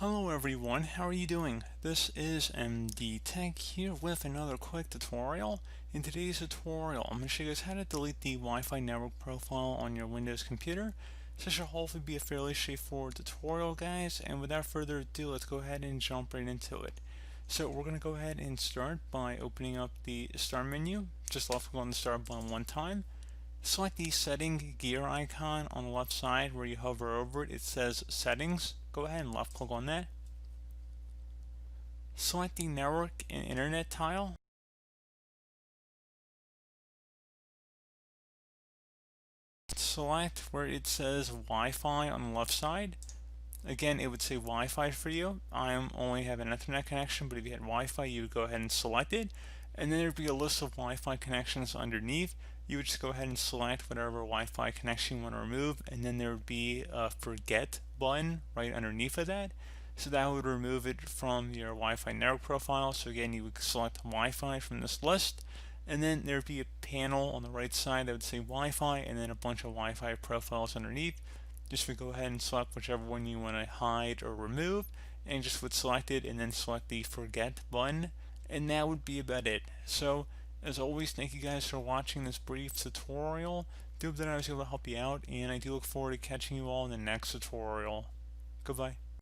Hello everyone, how are you doing? This is MD Tech here with another quick tutorial. In today's tutorial, I'm going to show you guys how to delete the Wi-Fi network profile on your Windows computer. This should hopefully be a fairly straightforward tutorial, guys, and without further ado, let's go ahead and jump right into it. So we're going to go ahead and start by opening up the Start menu. Just left click on the Start button one time. Select the setting gear icon on the left side where you hover over it. It says settings. Go ahead and left click on that. Select the network and internet tile. Select where it says Wi-Fi on the left side. Again, it would say Wi-Fi for you. I only have an Ethernet connection, but if you had Wi-Fi, you would go ahead and select it. And then there'd be a list of Wi-Fi connections underneath. You would just go ahead and select whatever Wi-Fi connection you want to remove, and then there would be a forget button right underneath of that. So that would remove it from your Wi-Fi network profile. So again, you would select Wi-Fi from this list, and then there would be a panel on the right side that would say Wi-Fi, and then a bunch of Wi-Fi profiles underneath. Just would go ahead and select whichever one you want to hide or remove, and just would select it and then select the forget button, and that would be about it. So as always, thank you guys for watching this brief tutorial. Do hope that I was able to help you out, and I do look forward to catching you all in the next tutorial. Goodbye.